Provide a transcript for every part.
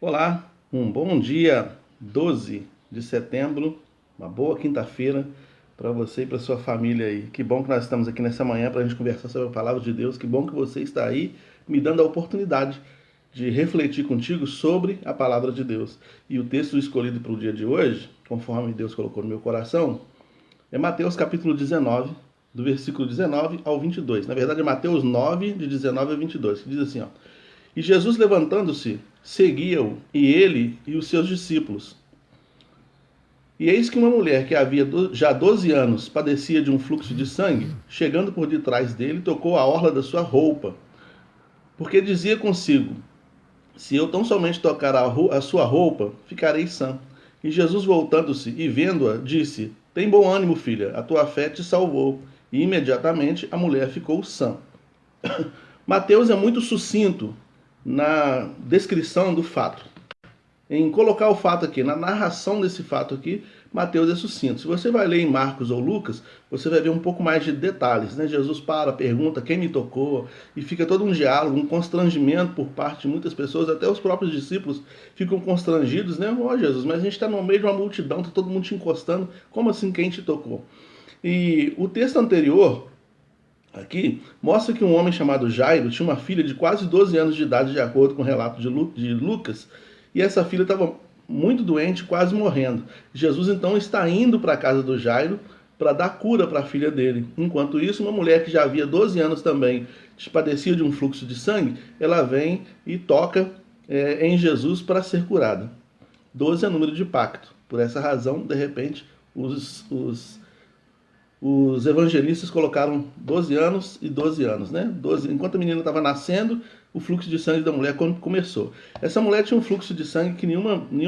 Olá, um bom dia, 12 de setembro, uma boa quinta-feira para você e para sua família aí. Que bom que nós estamos aqui nessa manhã para a gente conversar sobre a palavra de Deus. Que bom que você está aí me dando a oportunidade de refletir contigo sobre a palavra de Deus. E o texto escolhido para o dia de hoje, conforme Deus colocou no meu coração, é Mateus capítulo 19, do versículo 19 ao 22. Na verdade é Mateus 9, de 19 a 22, que diz assim, ó: E Jesus, levantando-se, seguia-o, e ele e os seus discípulos. E eis que uma mulher que havia já 12 anos padecia de um fluxo de sangue, chegando por detrás dele, tocou a orla da sua roupa, porque dizia consigo: Se eu tão somente tocar a sua roupa, ficarei sã. E Jesus, voltando-se e vendo-a, disse: Tem bom ânimo, filha, a tua fé te salvou. E imediatamente a mulher ficou sã. Mateus é muito sucinto na descrição do fato. Em colocar o fato aqui, na narração desse fato aqui, Mateus é sucinto. Se você vai ler em Marcos ou Lucas, você vai ver um pouco mais de detalhes, né? Jesus pergunta quem me tocou, e fica todo um diálogo, um constrangimento por parte de muitas pessoas, até os próprios discípulos ficam constrangidos, né? Ó, Jesus, mas a gente está no meio de uma multidão, está todo mundo te encostando, como assim quem te tocou? E o texto anterior aqui mostra que um homem chamado Jairo tinha uma filha de quase 12 anos de idade, de acordo com o relato de Lucas, e essa filha estava muito doente, quase morrendo. Jesus então está indo para a casa do Jairo para dar cura para a filha dele. Enquanto isso, uma mulher que já havia 12 anos também padecia de um fluxo de sangue, ela vem e toca em Jesus para ser curada. 12 é número de pacto. Por essa razão, de repente, os evangelistas colocaram 12 anos e 12 anos, né? 12, enquanto a menina estava nascendo, o fluxo de sangue da mulher começou. Essa mulher tinha um fluxo de sangue que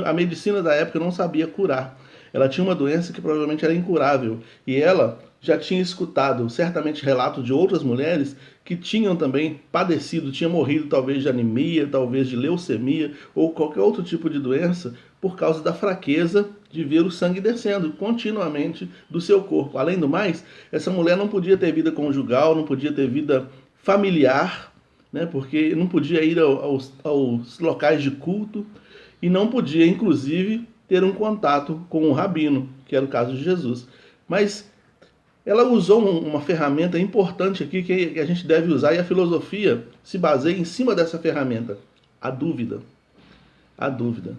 a medicina da época não sabia curar. Ela tinha uma doença que provavelmente era incurável. E ela já tinha escutado certamente relatos de outras mulheres que tinham também padecido, tinham morrido talvez de anemia, talvez de leucemia ou qualquer outro tipo de doença por causa da fraqueza de ver o sangue descendo continuamente do seu corpo. Além do mais, essa mulher não podia ter vida conjugal, não podia ter vida familiar, né, porque não podia ir aos locais de culto e não podia, inclusive, ter um contato com o rabino, que era o caso de Jesus. Mas ela usou uma ferramenta importante aqui que a gente deve usar, e a filosofia se baseia em cima dessa ferramenta: a dúvida. A dúvida.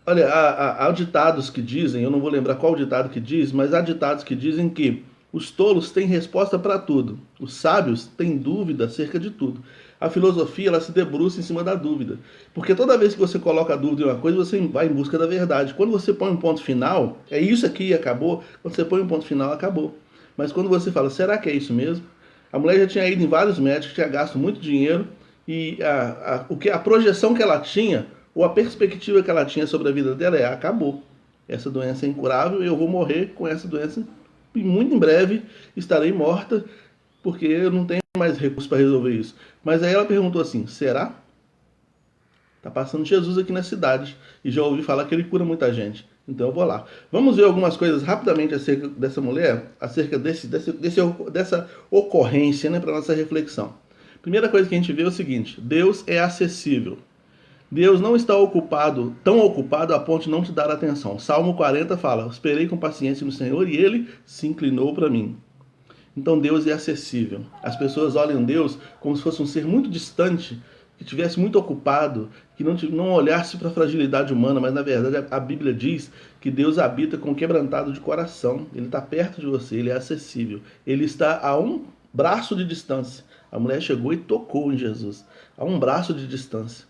Olha, há ditados que dizem, eu não vou lembrar qual ditado que diz, mas há ditados que dizem que os tolos têm resposta para tudo, os sábios têm dúvida acerca de tudo. A filosofia, ela se debruça em cima da dúvida, porque toda vez que você coloca a dúvida em uma coisa, você vai em busca da verdade. Quando você põe um ponto final, é isso aqui e acabou. Quando você põe um ponto final, acabou. Mas quando você fala, será que é isso mesmo? A mulher já tinha ido em vários médicos, tinha gasto muito dinheiro, e a projeção que ela tinha, ou a perspectiva que ela tinha sobre a vida dela acabou. Essa doença é incurável e eu vou morrer com essa doença. E muito em breve estarei morta, porque eu não tenho mais recursos para resolver isso. Mas aí ela perguntou assim, será? Está passando Jesus aqui na cidade e já ouvi falar que ele cura muita gente. Então eu vou lá. Vamos ver algumas coisas rapidamente acerca dessa mulher, acerca dessa ocorrência, né, para nossa reflexão. Primeira coisa que a gente vê é o seguinte: Deus é acessível. Deus não está tão ocupado a ponto de não te dar atenção. Salmo 40 fala: Esperei com paciência no Senhor e ele se inclinou para mim. Então Deus é acessível. As pessoas olham Deus como se fosse um ser muito distante, que estivesse muito ocupado, que não olhasse para a fragilidade humana, mas na verdade a Bíblia diz que Deus habita com quebrantado de coração. Ele está perto de você, ele é acessível. Ele está a um braço de distância. A mulher chegou e tocou em Jesus, a um braço de distância.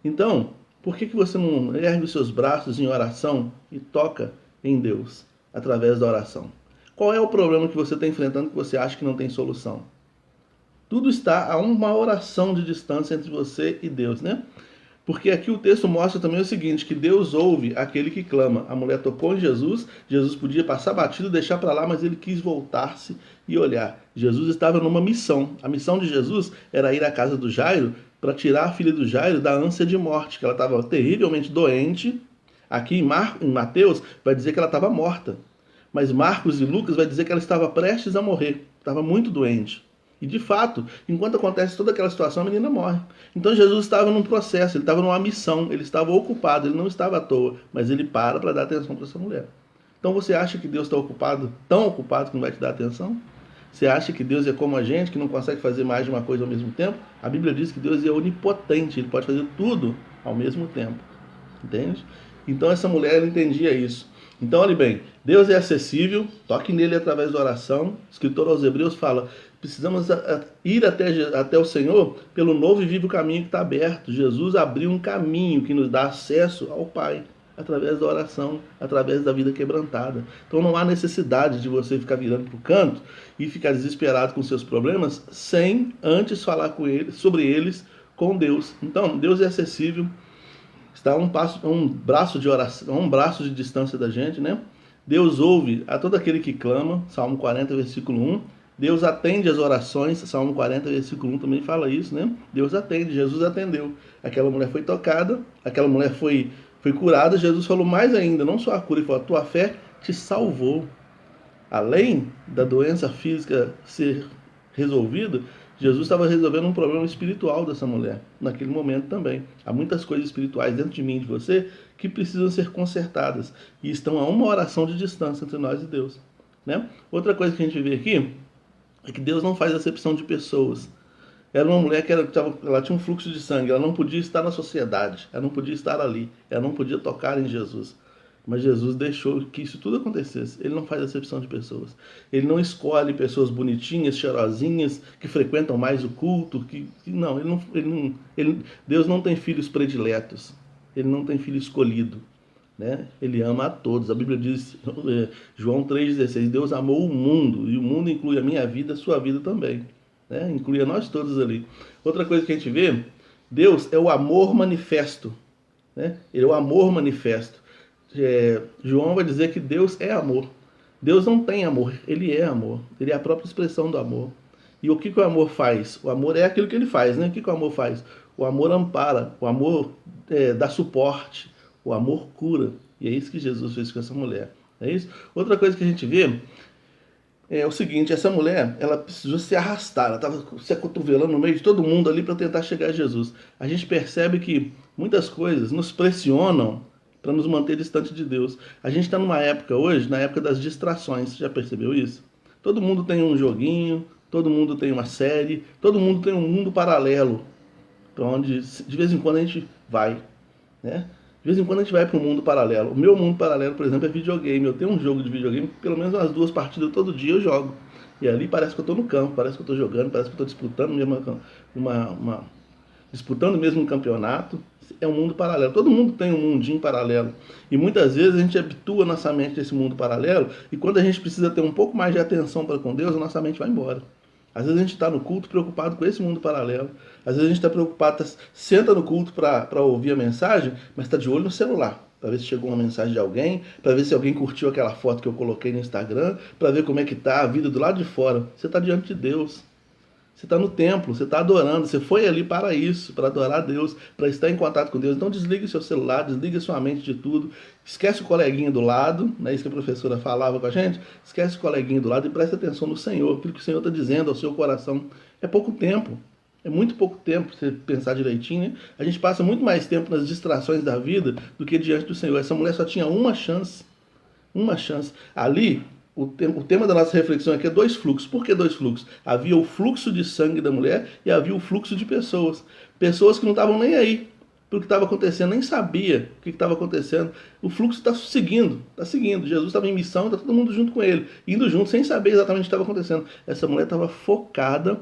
Então, por que você não ergue os seus braços em oração e toca em Deus através da oração? Qual é o problema que você está enfrentando que você acha que não tem solução? Tudo está a uma oração de distância entre você e Deus, né? Porque aqui o texto mostra também o seguinte, que Deus ouve aquele que clama. A mulher tocou em Jesus, Jesus podia passar batido, deixar para lá, mas ele quis voltar-se e olhar. Jesus estava numa missão. A missão de Jesus era ir à casa do Jairo para tirar a filha do Jairo da ânsia de morte, que ela estava terrivelmente doente. Aqui em Mateus vai dizer que ela estava morta. Mas Marcos e Lucas vai dizer que ela estava prestes a morrer, estava muito doente. E de fato, enquanto acontece toda aquela situação, a menina morre. Então Jesus estava num processo, ele estava numa missão, ele estava ocupado, ele não estava à toa, mas ele para dar atenção para essa mulher. Então você acha que Deus está ocupado, tão ocupado que não vai te dar atenção? Você acha que Deus é como a gente, que não consegue fazer mais de uma coisa ao mesmo tempo? A Bíblia diz que Deus é onipotente, ele pode fazer tudo ao mesmo tempo. Entende? Então essa mulher ela entendia isso. Então, olhe bem, Deus é acessível, toque nele através da oração. O escritor aos Hebreus fala, precisamos ir até o Senhor pelo novo e vivo caminho que está aberto. Jesus abriu um caminho que nos dá acesso ao Pai, através da oração, através da vida quebrantada. Então não há necessidade de você ficar virando para o canto e ficar desesperado com seus problemas, sem antes falar com ele, sobre eles com Deus. Então, Deus é acessível, está um braço de oração, um braço de distância da gente, né? Deus ouve a todo aquele que clama, Salmo 40, versículo 1. Deus atende as orações, Salmo 40, versículo 1 também fala isso, né? Deus atende, Jesus atendeu. Aquela mulher foi tocada, aquela mulher foi curada, Jesus falou mais ainda, não só a cura, ele falou, a tua fé te salvou. Além da doença física ser resolvida, Jesus estava resolvendo um problema espiritual dessa mulher, naquele momento também. Há muitas coisas espirituais dentro de mim e de você que precisam ser consertadas e estão a uma oração de distância entre nós e Deus, né? Outra coisa que a gente vê aqui é que Deus não faz acepção de pessoas. Era uma mulher que ela tinha um fluxo de sangue, ela não podia estar na sociedade, ela não podia estar ali, ela não podia tocar em Jesus. Mas Jesus deixou que isso tudo acontecesse. Ele não faz acepção de pessoas. Ele não escolhe pessoas bonitinhas, cheirosinhas, que frequentam mais o culto. Não, Deus não tem filhos prediletos. Ele não tem filho escolhido. Né? Ele ama a todos. A Bíblia diz, João 3,16, Deus amou o mundo, e o mundo inclui a minha vida, a sua vida também. Né? Inclui a nós todos ali. Outra coisa que a gente vê, Deus é o amor manifesto. Né? Ele é o amor manifesto. João vai dizer que Deus é amor. Deus não tem amor, ele é amor. Ele é a própria expressão do amor. E o que o amor faz? O amor é aquilo que ele faz, né? O que o amor faz? O amor ampara, o amor dá suporte, o amor cura. E é isso que Jesus fez com essa mulher. É isso? Outra coisa que a gente vê é o seguinte, essa mulher, ela precisou se arrastar, ela estava se acotovelando no meio de todo mundo ali para tentar chegar a Jesus. A gente percebe que muitas coisas nos pressionam para nos manter distante de Deus. A gente está numa época hoje, na época das distrações, já percebeu isso? Todo mundo tem um joguinho, todo mundo tem uma série, todo mundo tem um mundo paralelo, para onde de vez em quando a gente vai, né? De vez em quando a gente vai para um mundo paralelo. O meu mundo paralelo, por exemplo, é videogame. Eu tenho um jogo de videogame, pelo menos umas 2 partidas todo dia eu jogo. E ali parece que eu estou no campo, parece que eu estou jogando, parece que eu estou disputando disputando mesmo um campeonato. É um mundo paralelo. Todo mundo tem um mundinho paralelo. E muitas vezes a gente habitua nossa mente a esse mundo paralelo, e quando a gente precisa ter um pouco mais de atenção para com Deus, a nossa mente vai embora. Às vezes a gente está no culto preocupado com esse mundo paralelo. Às vezes a gente está preocupado, senta no culto para ouvir a mensagem, mas está de olho no celular, para ver se chegou uma mensagem de alguém, para ver se alguém curtiu aquela foto que eu coloquei no Instagram, para ver como é que está a vida do lado de fora. Você está diante de Deus. Você está no templo, você está adorando, você foi ali para isso, para adorar a Deus, para estar em contato com Deus. Então desligue seu celular, desligue sua mente de tudo, esquece o coleguinha do lado, né, isso que a professora falava com a gente, esquece o coleguinha do lado e preste atenção no Senhor, aquilo que o Senhor está dizendo ao seu coração. É pouco tempo, é muito pouco tempo, se você pensar direitinho, né? A gente passa muito mais tempo nas distrações da vida do que diante do Senhor. Essa mulher só tinha uma chance. Ali, o tema da nossa reflexão aqui é 2 fluxos. Por que 2 fluxos? Havia o fluxo de sangue da mulher e havia o fluxo de pessoas. Pessoas que não estavam nem aí para o que estava acontecendo, nem sabia o que estava acontecendo. O fluxo está seguindo. Jesus estava em missão, está todo mundo junto com ele, indo junto sem saber exatamente o que estava acontecendo. Essa mulher estava focada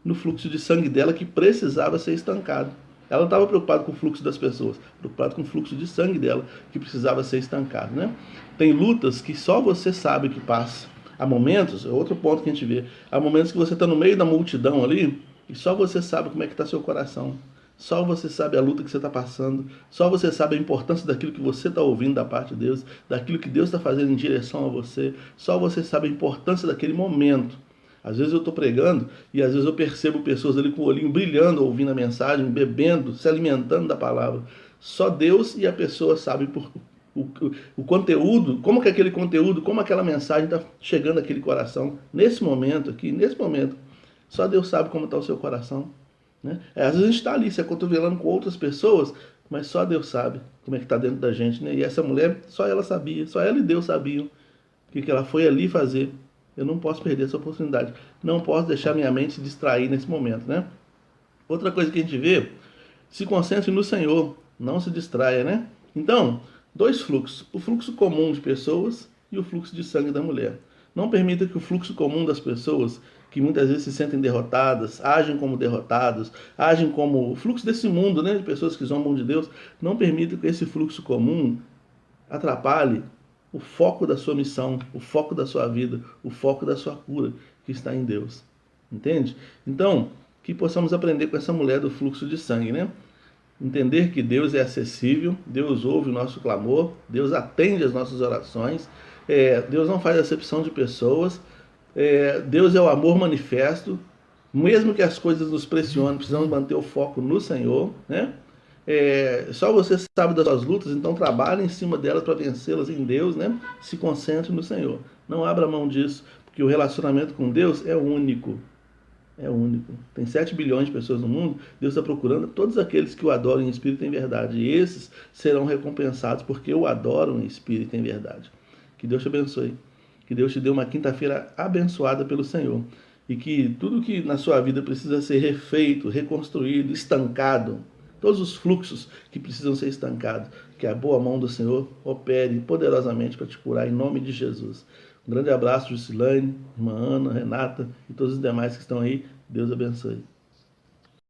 no fluxo de sangue dela que precisava ser estancado. Ela não estava preocupada com o fluxo das pessoas, preocupada com o fluxo de sangue dela, que precisava ser estancado, né? Tem lutas que só você sabe que passa. Há momentos, é outro ponto que a gente vê, há momentos que você está no meio da multidão ali, e só você sabe como é que está seu coração. Só você sabe a luta que você está passando, só você sabe a importância daquilo que você está ouvindo da parte de Deus, daquilo que Deus está fazendo em direção a você, só você sabe a importância daquele momento. Às vezes eu estou pregando e às vezes eu percebo pessoas ali com o olhinho brilhando, ouvindo a mensagem, bebendo, se alimentando da palavra. Só Deus e a pessoa sabem o conteúdo, como que aquele conteúdo, como aquela mensagem está chegando àquele coração. Nesse momento aqui, nesse momento, Só Deus sabe como está o seu coração. Né? Às vezes a gente está ali se acotovelando com outras pessoas, mas só Deus sabe como é que está dentro da gente. Né? E essa mulher, só ela sabia, só ela e Deus sabiam o que ela foi ali fazer. Eu não posso perder essa oportunidade. Não posso deixar minha mente se distrair nesse momento. Né? Outra coisa que a gente vê, se concentre no Senhor, não se distraia. Né? Então, dois fluxos. O fluxo comum de pessoas e o fluxo de sangue da mulher. Não permita que o fluxo comum das pessoas, que muitas vezes se sentem derrotadas, agem como derrotados, agem como o fluxo desse mundo, né, de pessoas que zombam de Deus, não permita que esse fluxo comum atrapalhe o foco da sua missão, o foco da sua vida, o foco da sua cura, que está em Deus. Entende? Então, que possamos aprender com essa mulher do fluxo de sangue, né? Entender que Deus é acessível, Deus ouve o nosso clamor, Deus atende as nossas orações, Deus não faz acepção de pessoas, Deus é o amor manifesto, mesmo que as coisas nos pressionem, precisamos manter o foco no Senhor, né? Só você sabe das suas lutas, então trabalhe em cima delas para vencê-las em Deus, né? Se concentre no Senhor. Não abra mão disso, porque o relacionamento com Deus é único. É único. Tem 7 bilhões de pessoas no mundo. Deus está procurando todos aqueles que o adoram em espírito e em verdade. E esses serão recompensados porque o adoram em espírito e em verdade. Que Deus te abençoe. Que Deus te dê uma quinta-feira abençoada pelo Senhor. E que tudo que na sua vida precisa ser refeito, reconstruído, estancado, todos os fluxos que precisam ser estancados, que a boa mão do Senhor opere poderosamente para te curar em nome de Jesus. Um grande abraço, Juscelane, irmã Ana, Renata e todos os demais que estão aí. Deus abençoe.